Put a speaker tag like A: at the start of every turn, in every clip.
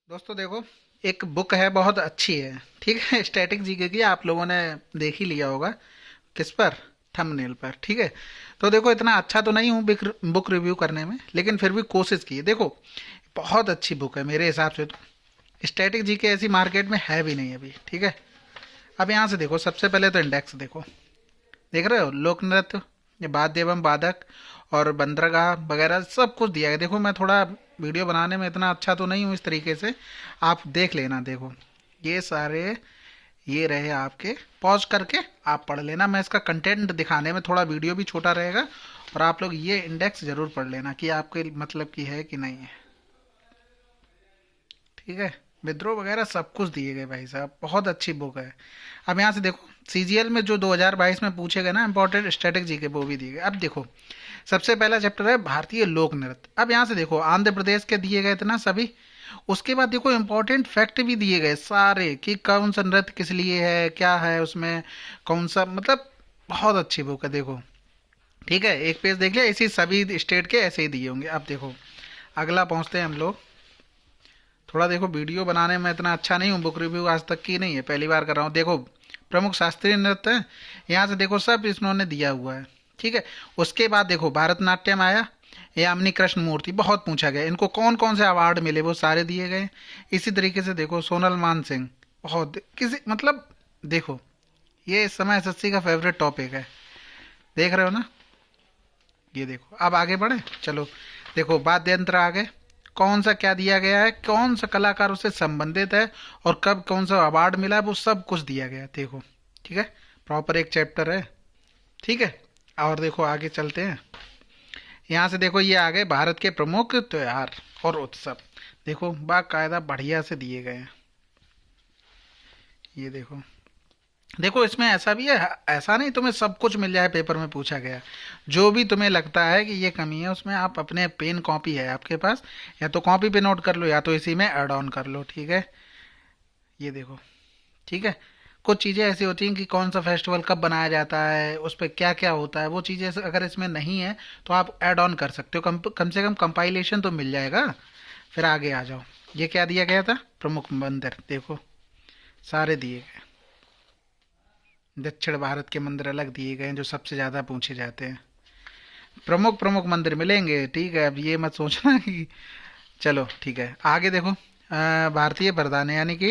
A: दोस्तों देखो, एक बुक है, बहुत अच्छी है। ठीक है, स्टैटिक जीके की, आप लोगों ने देख ही लिया होगा। किस पर? थंबनेल पर। ठीक है। तो देखो, इतना अच्छा तो नहीं हूँ बुक रिव्यू करने में, लेकिन फिर भी कोशिश की है। देखो, बहुत अच्छी बुक है मेरे हिसाब से तो। स्टैटिक जीके ऐसी मार्केट में है भी नहीं अभी। ठीक है। अब यहाँ से देखो, सबसे पहले तो इंडेक्स देखो। देख रहे हो? लोक नृत्य, ये वाद्य एवं वादक और बंदरगाह वगैरह सब कुछ दिया है। देखो, मैं थोड़ा वीडियो बनाने में इतना अच्छा तो नहीं हूँ इस तरीके से। आप देख लेना। देखो, ये सारे, ये रहे आपके। पॉज करके आप पढ़ लेना। मैं इसका कंटेंट दिखाने में थोड़ा वीडियो भी छोटा रहेगा। और आप लोग ये इंडेक्स जरूर पढ़ लेना कि आपके मतलब की है कि नहीं है। ठीक है। विद्रोह वगैरह सब कुछ दिए गए भाई साहब, बहुत अच्छी बुक है। अब यहाँ से देखो, सीजीएल में जो 2022 में पूछे गए ना इंपॉर्टेंट स्ट्रेटेजी के, वो भी दिए गए। अब देखो, सबसे पहला चैप्टर है भारतीय लोक नृत्य। अब यहाँ से देखो, आंध्र प्रदेश के दिए गए थे ना सभी। उसके बाद देखो, इंपॉर्टेंट फैक्ट भी दिए गए सारे कि कौन सा नृत्य किस लिए है, क्या है उसमें, कौन सा, मतलब बहुत अच्छी बुक है। देखो, ठीक है, एक पेज देख लिया, इसी सभी स्टेट के ऐसे ही दिए होंगे। अब देखो, अगला पहुंचते हैं हम लोग। थोड़ा देखो, वीडियो बनाने में इतना अच्छा नहीं हूँ, बुक रिव्यू आज तक की नहीं है, पहली बार कर रहा हूँ। देखो, प्रमुख शास्त्रीय नृत्य है, यहाँ से देखो सब इन्होंने दिया हुआ है। ठीक है। उसके बाद देखो, भारतनाट्यम आया, यामिनी कृष्ण मूर्ति, बहुत पूछा गया इनको कौन कौन से अवार्ड मिले, वो सारे दिए गए। इसी तरीके से देखो, सोनल मान सिंह, बहुत किसी मतलब, देखो, ये इस समय एसएससी का फेवरेट टॉपिक है। देख रहे हो ना? ये देखो, अब आगे बढ़े, चलो। देखो, वाद्य यंत्र आ गए, कौन सा क्या दिया गया है, कौन सा कलाकार उससे संबंधित है, और कब कौन सा अवार्ड मिला है, वो सब कुछ दिया गया है। देखो, ठीक है, प्रॉपर एक चैप्टर है। ठीक है। और देखो, आगे चलते हैं। यहाँ से देखो, ये आ गए भारत के प्रमुख त्योहार और उत्सव। देखो, बाकायदा बढ़िया से दिए गए हैं। ये देखो, देखो इसमें ऐसा भी है, ऐसा नहीं तुम्हें सब कुछ मिल जाए पेपर में पूछा गया। जो भी तुम्हें लगता है कि ये कमी है उसमें, आप अपने पेन कॉपी है आपके पास, या तो कॉपी पे नोट कर लो, या तो इसी में ऐड ऑन कर लो। ठीक है। ये देखो, ठीक है। कुछ चीज़ें ऐसी होती हैं कि कौन सा फेस्टिवल कब बनाया जाता है, उस पर क्या क्या होता है, वो चीज़ें अगर इसमें नहीं है तो आप ऐड ऑन कर सकते हो। कम से कम कंपाइलेशन तो मिल जाएगा। फिर आगे आ जाओ। ये क्या दिया गया था? प्रमुख मंदिर, देखो सारे दिए गए। दक्षिण भारत के मंदिर अलग दिए गए हैं जो सबसे ज़्यादा पूछे जाते हैं। प्रमुख प्रमुख मंदिर मिलेंगे। ठीक है, अब ये मत सोचना कि, चलो ठीक है, आगे देखो। भारतीय प्रधान यानी कि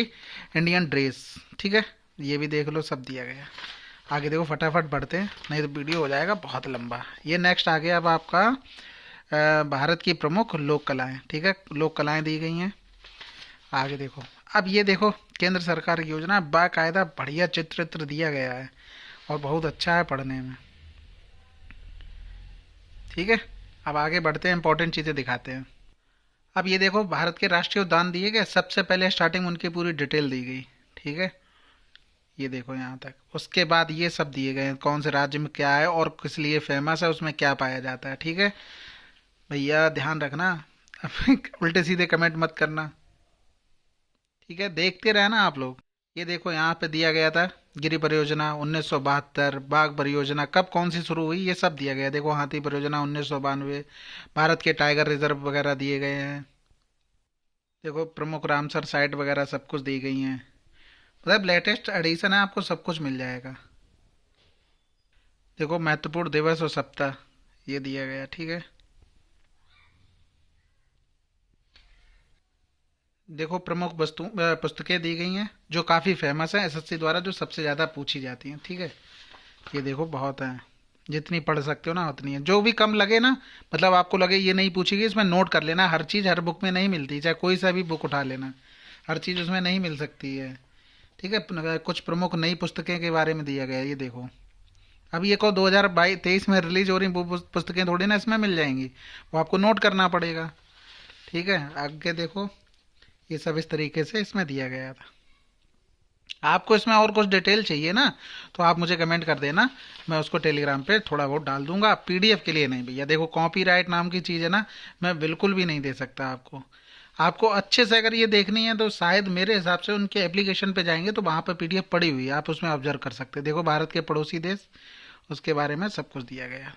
A: इंडियन ड्रेस। ठीक है, ये भी देख लो, सब दिया गया। आगे देखो, फटाफट बढ़ते हैं, नहीं तो वीडियो हो जाएगा बहुत लंबा। ये नेक्स्ट आ गया अब आपका, भारत की प्रमुख लोक कलाएं। ठीक है, लोक कलाएं दी गई हैं। आगे देखो, अब ये देखो, केंद्र सरकार की योजना, बाकायदा बढ़िया चित्र चित्र दिया गया है, और बहुत अच्छा है पढ़ने में। ठीक है। अब आगे बढ़ते हैं, इंपॉर्टेंट चीज़ें दिखाते हैं। अब ये देखो, भारत के राष्ट्रीय उद्यान दिए गए, सबसे पहले स्टार्टिंग उनकी पूरी डिटेल दी गई। ठीक है। ये देखो यहाँ तक, उसके बाद ये सब दिए गए हैं, कौन से राज्य में क्या है और किस लिए फेमस है, उसमें क्या पाया जाता है। ठीक है भैया, ध्यान रखना। उल्टे सीधे कमेंट मत करना। ठीक है, देखते रहना आप लोग। ये देखो, यहाँ पे दिया गया था, गिरी परियोजना 1972, बाघ परियोजना कब कौन सी शुरू हुई, ये सब दिया गया। देखो, हाथी परियोजना 1992, भारत के टाइगर रिजर्व वगैरह दिए गए हैं। देखो, प्रमुख रामसर साइट वगैरह सब कुछ दी गई हैं। मतलब लेटेस्ट एडिशन है, आपको सब कुछ मिल जाएगा। देखो, महत्वपूर्ण दिवस और सप्ताह, ये दिया गया। ठीक है। देखो, प्रमुख वस्तु पुस्तकें दी गई हैं जो काफ़ी फेमस हैं एसएससी द्वारा, जो सबसे ज़्यादा पूछी जाती हैं। ठीक है। ये देखो, बहुत हैं, जितनी पढ़ सकते हो ना उतनी है। जो भी कम लगे ना, मतलब आपको लगे ये नहीं पूछेगी, इसमें नोट कर लेना। हर चीज़ हर बुक में नहीं मिलती, चाहे कोई सा भी बुक उठा लेना, हर चीज़ उसमें नहीं मिल सकती है। ठीक है। कुछ प्रमुख नई पुस्तकें के बारे में दिया गया है, ये देखो। अब ये को 2022-23 में रिलीज हो रही वो पुस्तकें थोड़ी ना इसमें मिल जाएंगी, वो आपको नोट करना पड़ेगा। ठीक है। आगे देखो, ये सब इस तरीके से इसमें दिया गया था। आपको इसमें और कुछ डिटेल चाहिए ना, तो आप मुझे कमेंट कर देना, मैं उसको टेलीग्राम पे थोड़ा बहुत डाल दूंगा। पीडीएफ के लिए नहीं भैया। देखो, कॉपीराइट नाम की चीज़ है ना, मैं बिल्कुल भी नहीं दे सकता आपको। आपको अच्छे से अगर ये देखनी है तो शायद मेरे हिसाब से उनके एप्लीकेशन पे जाएंगे तो वहाँ पे पीडीएफ पड़ी हुई है, आप उसमें ऑब्जर्व कर सकते हैं। देखो, भारत के पड़ोसी देश, उसके बारे में सब कुछ दिया गया।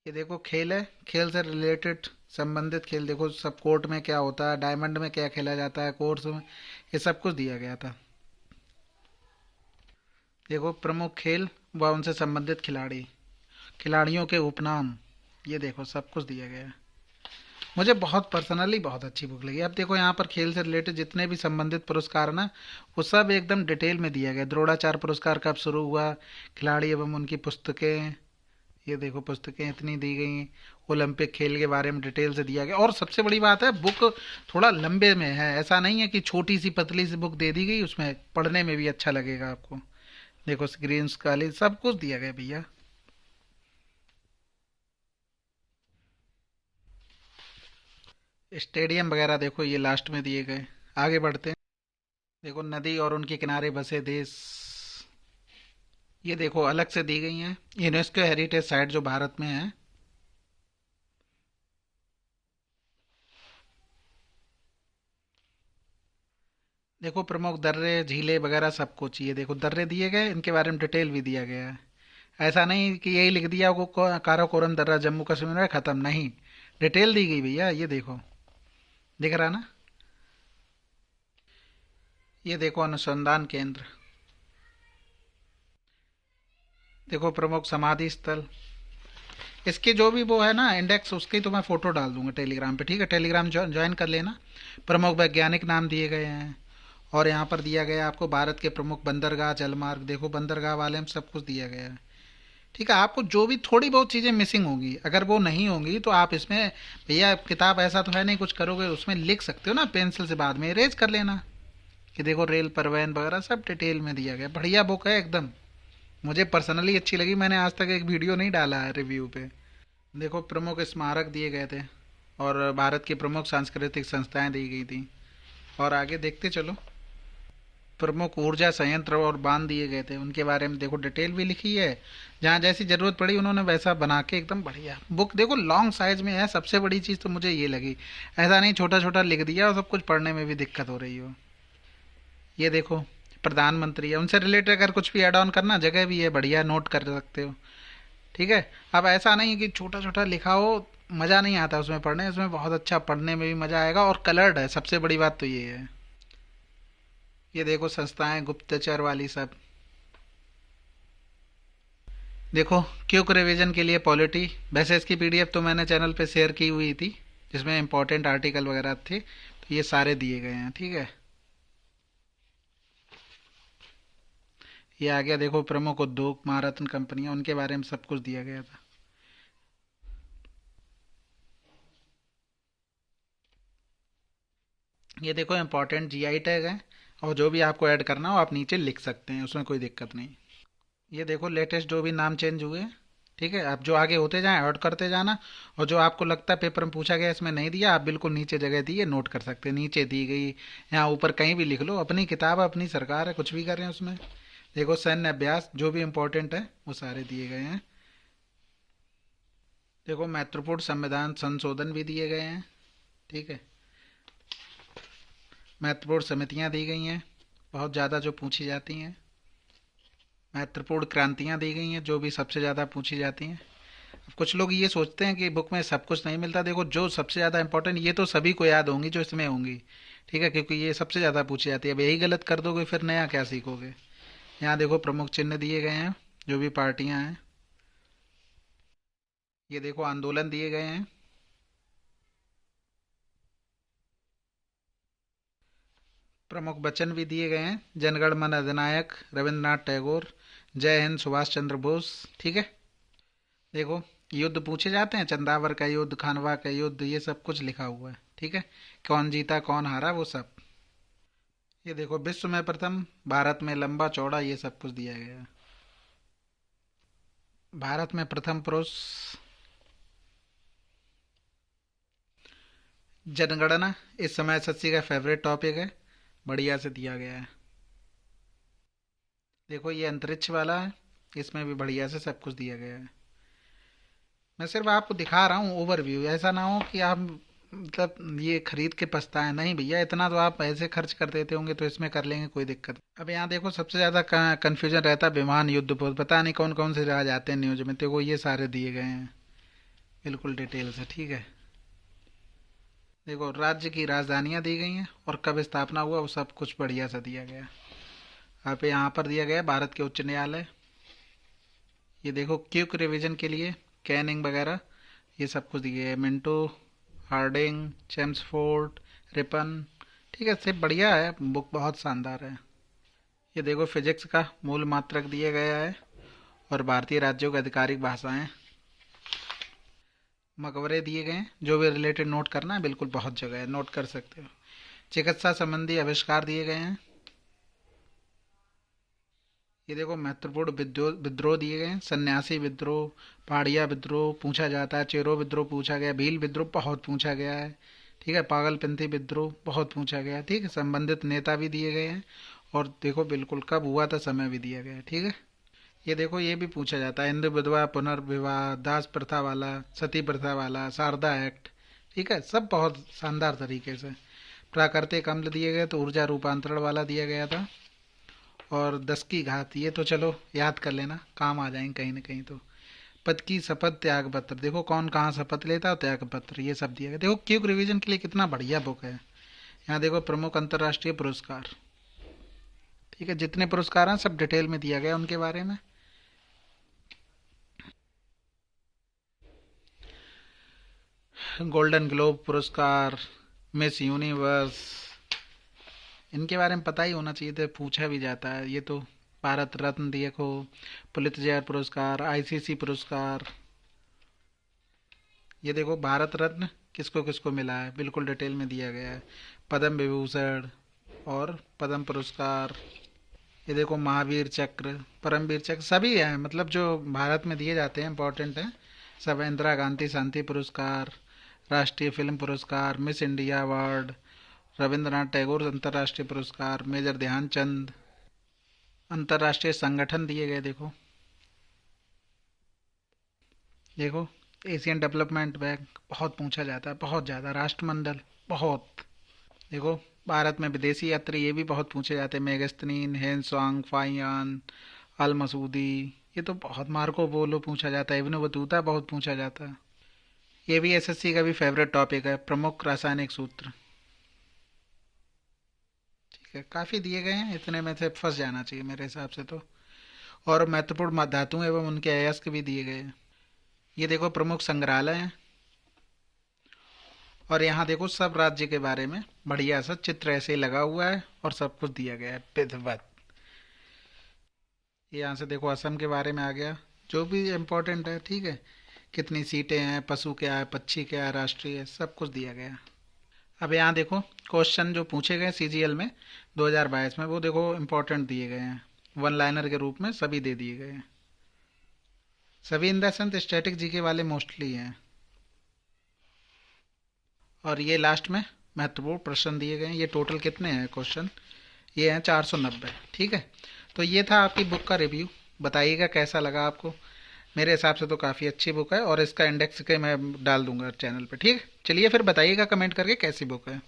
A: ये देखो, खेल है, खेल से रिलेटेड संबंधित खेल देखो, सब कोर्ट में क्या होता है, डायमंड में क्या खेला जाता है, कोर्स में, ये सब कुछ दिया गया था। देखो प्रमुख खेल व उनसे संबंधित खिलाड़ी, खिलाड़ियों के उपनाम, ये देखो सब कुछ दिया गया है। मुझे बहुत पर्सनली बहुत अच्छी बुक लगी। अब देखो यहाँ पर खेल से रिलेटेड जितने भी संबंधित पुरस्कार हैं ना, वो सब एकदम डिटेल में दिया गया। द्रोणाचार्य पुरस्कार कब शुरू हुआ, खिलाड़ी एवं उनकी पुस्तकें, ये देखो पुस्तकें इतनी दी गई। ओलंपिक खेल के बारे में डिटेल से दिया गया। और सबसे बड़ी बात है, बुक थोड़ा लंबे में है, ऐसा नहीं है कि छोटी सी पतली सी बुक दे दी गई, उसमें पढ़ने में भी अच्छा लगेगा आपको। देखो स्क्रीन काली सब कुछ दिया गया भैया। स्टेडियम वगैरह देखो ये लास्ट में दिए गए। आगे बढ़ते हैं। देखो नदी और उनके किनारे बसे देश, ये देखो अलग से दी गई हैं। यूनेस्को हेरिटेज साइट जो भारत में है। देखो प्रमुख दर्रे झीलें वगैरह सब कुछ, ये देखो दर्रे दिए गए, इनके बारे में डिटेल भी दिया गया है। ऐसा नहीं कि यही लिख दिया को काराकोरम दर्रा जम्मू कश्मीर में ख़त्म, नहीं, डिटेल दी गई भैया। ये देखो दिख रहा ना। ये देखो अनुसंधान केंद्र, देखो प्रमुख समाधि स्थल। इसके जो भी वो है ना इंडेक्स, उसकी तो मैं फ़ोटो डाल दूंगा टेलीग्राम पे, ठीक है, टेलीग्राम ज्वाइन कर लेना। प्रमुख वैज्ञानिक नाम दिए गए हैं। और यहाँ पर दिया गया है आपको भारत के प्रमुख बंदरगाह जलमार्ग, देखो बंदरगाह वाले में सब कुछ दिया गया है। ठीक है, आपको जो भी थोड़ी बहुत चीज़ें मिसिंग होंगी, अगर वो नहीं होंगी तो आप इसमें, भैया किताब ऐसा तो है नहीं कुछ करोगे उसमें लिख सकते हो ना पेंसिल से, बाद में इरेज कर लेना। कि देखो रेल परिवहन वगैरह सब डिटेल में दिया गया, बढ़िया बुक है एकदम। मुझे पर्सनली अच्छी लगी, मैंने आज तक एक वीडियो नहीं डाला है रिव्यू पे। देखो प्रमुख स्मारक दिए गए थे और भारत की प्रमुख सांस्कृतिक संस्थाएं दी गई थी। और आगे देखते चलो। प्रमुख ऊर्जा संयंत्र और बांध दिए गए थे, उनके बारे में देखो डिटेल भी लिखी है। जहाँ जैसी ज़रूरत पड़ी उन्होंने वैसा बना के एकदम बढ़िया बुक। देखो लॉन्ग साइज में है, सबसे बड़ी चीज़ तो मुझे ये लगी। ऐसा नहीं छोटा छोटा लिख दिया और सब कुछ पढ़ने में भी दिक्कत हो रही हो। ये देखो प्रधानमंत्री है, उनसे रिलेटेड अगर कुछ भी ऐड ऑन करना, जगह भी है बढ़िया, नोट कर सकते हो। ठीक है। अब ऐसा नहीं कि छोटा छोटा लिखा हो, मज़ा नहीं आता उसमें पढ़ने, उसमें बहुत अच्छा पढ़ने में भी मज़ा आएगा। और कलर्ड है, सबसे बड़ी बात तो ये है। ये देखो संस्थाएं गुप्तचर वाली सब। देखो क्विक रिवीजन के लिए पॉलिटी, वैसे इसकी पीडीएफ तो मैंने चैनल पे शेयर की हुई थी, जिसमें इंपॉर्टेंट आर्टिकल वगैरह थे, तो ये सारे दिए गए हैं। ठीक है। ये आ गया देखो प्रमुख उद्योग महारत्न कंपनियां, उनके बारे में सब कुछ दिया गया था। ये देखो इंपॉर्टेंट जीआई टैग है, और जो भी आपको ऐड करना हो आप नीचे लिख सकते हैं, उसमें कोई दिक्कत नहीं। ये देखो लेटेस्ट जो भी नाम चेंज हुए। ठीक है, आप जो आगे होते जाएं ऐड करते जाना। और जो आपको लगता है पेपर में पूछा गया इसमें नहीं दिया, आप बिल्कुल नीचे जगह दी है नोट कर सकते हैं, नीचे दी गई, यहाँ ऊपर कहीं भी लिख लो। अपनी किताब है, अपनी सरकार है, कुछ भी कर रहे हैं उसमें। देखो सैन्य अभ्यास जो भी इम्पोर्टेंट है वो सारे दिए गए हैं। देखो महत्वपूर्ण संविधान संशोधन भी दिए गए हैं। ठीक है। महत्वपूर्ण समितियां दी गई हैं, बहुत ज़्यादा जो पूछी जाती हैं। महत्वपूर्ण क्रांतियां दी गई हैं, जो भी सबसे ज़्यादा पूछी जाती हैं। अब कुछ लोग ये सोचते हैं कि बुक में सब कुछ नहीं मिलता, देखो जो सबसे ज़्यादा इंपॉर्टेंट, ये तो सभी को याद होंगी जो इसमें होंगी। ठीक है, क्योंकि ये सबसे ज़्यादा पूछी जाती है। अब यही गलत कर दोगे फिर नया क्या सीखोगे। यहाँ देखो प्रमुख चिन्ह दिए गए हैं, जो भी पार्टियां हैं। ये देखो आंदोलन दिए गए हैं। प्रमुख वचन भी दिए गए हैं, जनगण मन अधिनायक रविंद्रनाथ टैगोर, जय हिंद सुभाष चंद्र बोस। ठीक है। देखो युद्ध पूछे जाते हैं, चंदावर का युद्ध, खानवा का युद्ध, ये सब कुछ लिखा हुआ है। ठीक है। कौन जीता कौन हारा वो सब। ये देखो विश्व में प्रथम, भारत में लंबा चौड़ा, ये सब कुछ दिया गया है। भारत में प्रथम पुरुष। जनगणना इस समय सच्ची का फेवरेट टॉपिक है, बढ़िया से दिया गया है। देखो ये अंतरिक्ष वाला है, इसमें भी बढ़िया से सब कुछ दिया गया है। मैं सिर्फ आपको दिखा रहा हूँ ओवरव्यू, ऐसा ना हो कि आप मतलब ये खरीद के पछताए, नहीं भैया, इतना तो आप पैसे खर्च कर देते होंगे तो इसमें कर लेंगे, कोई दिक्कत। अब यहाँ देखो सबसे ज़्यादा कन्फ्यूजन रहता है विमान युद्ध पोत, पता नहीं कौन कौन से राज आते हैं न्यूज में, तो वो ये सारे दिए गए हैं बिल्कुल डिटेल से। ठीक है। देखो राज्य की राजधानियां दी गई हैं और कब स्थापना हुआ वो सब कुछ बढ़िया सा दिया गया। आप यहाँ पर दिया गया है भारत के उच्च न्यायालय। ये देखो क्विक रिवीजन के लिए कैनिंग वगैरह ये सब कुछ दिए है। Minto, Hardinge, Chelmsford, Ripon. ठीक है, सिर्फ बढ़िया है, बुक बहुत शानदार है। ये देखो फिजिक्स का मूल मात्रक दिया गया है और भारतीय राज्यों की आधिकारिक भाषाएं, मकबरे दिए गए हैं। जो भी रिलेटेड नोट करना है बिल्कुल बहुत जगह है, नोट कर सकते हो। चिकित्सा संबंधी आविष्कार दिए गए हैं। ये देखो महत्वपूर्ण विद्रोह दिए गए हैं। सन्यासी विद्रोह, पहाड़िया विद्रोह पूछा जाता है, चेरो विद्रोह पूछा गया, भील विद्रोह बहुत पूछा गया है। ठीक है, पागलपंथी विद्रोह बहुत पूछा गया है। ठीक है, संबंधित नेता भी दिए गए हैं और देखो बिल्कुल कब हुआ था समय भी दिया गया है। ठीक है, ये देखो ये भी पूछा जाता है, हिंदू विधवा पुनर्विवाह, दास प्रथा वाला, सती प्रथा वाला, शारदा एक्ट। ठीक है, सब बहुत शानदार तरीके से। प्राकृतिक अम्ल दिए गए तो ऊर्जा रूपांतरण वाला दिया गया था। और 10 की घात ये तो चलो याद कर लेना, काम आ जाएंगे कहीं ना कहीं। तो पद की शपथ, त्याग पत्र, देखो कौन कहाँ शपथ लेता है, त्याग पत्र, ये सब दिया गया। देखो क्यूक रिवीजन के लिए कितना बढ़िया बुक है। यहाँ देखो प्रमुख अंतर्राष्ट्रीय पुरस्कार। ठीक है, जितने पुरस्कार हैं सब डिटेल में दिया गया उनके बारे में। गोल्डन ग्लोब पुरस्कार, मिस यूनिवर्स, इनके बारे में पता ही होना चाहिए था, पूछा भी जाता है। ये तो भारत रत्न देखो, पुलित्जर पुरस्कार, आईसीसी पुरस्कार। ये देखो भारत रत्न किसको किसको मिला है बिल्कुल डिटेल में दिया गया है। पद्म विभूषण और पद्म पुरस्कार। ये देखो महावीर चक्र, परमवीर चक्र, सभी हैं मतलब जो भारत में दिए जाते हैं इंपॉर्टेंट हैं सब। इंदिरा गांधी शांति पुरस्कार, राष्ट्रीय फिल्म पुरस्कार, miss India award, Rabindranath Tagore अंतर्राष्ट्रीय पुरस्कार, मेजर ध्यानचंद। अंतर्राष्ट्रीय संगठन दिए गए देखो, देखो एशियन डेवलपमेंट बैंक बहुत पूछा जाता है, बहुत ज़्यादा। राष्ट्रमंडल बहुत। देखो भारत में विदेशी यात्री ये भी बहुत पूछे जाते हैं, मेगस्तनीन, हेनसोंग, फाइयान, अल मसूदी। ये तो बहुत, मार्को पोलो पूछा जाता है, इब्न बतूता बहुत पूछा जाता है। ये भी एसएससी का भी फेवरेट टॉपिक है, प्रमुख रासायनिक सूत्र। ठीक है, काफ़ी दिए गए हैं, इतने में से फंस जाना चाहिए मेरे हिसाब से तो। और महत्वपूर्ण धातुएं एवं उनके अयस्क भी दिए गए हैं। ये देखो प्रमुख संग्रहालय हैं और यहाँ देखो सब राज्य के बारे में बढ़िया सा चित्र ऐसे ही लगा हुआ है और सब कुछ दिया गया है विधिवत। ये यहाँ से देखो असम के बारे में आ गया, जो भी इम्पोर्टेंट है। ठीक है, कितनी सीटें हैं, पशु क्या है, पक्षी क्या है, राष्ट्रीय है, सब कुछ दिया गया। अब यहाँ देखो क्वेश्चन जो पूछे गए सीजीएल में 2022 में, वो देखो इम्पोर्टेंट दिए गए हैं, वन लाइनर के रूप में सभी दे दिए गए हैं। सभी in the sense static GK वाले मोस्टली हैं। और ये लास्ट में महत्वपूर्ण प्रश्न दिए गए हैं। ये टोटल कितने हैं क्वेश्चन, ये हैं 490। ठीक है, तो ये था आपकी बुक का रिव्यू। बताइएगा कैसा लगा आपको। मेरे हिसाब से तो काफ़ी अच्छी बुक है और इसका इंडेक्स के मैं डाल दूंगा चैनल पे। ठीक है, चलिए फिर बताइएगा कमेंट करके कैसी बुक है।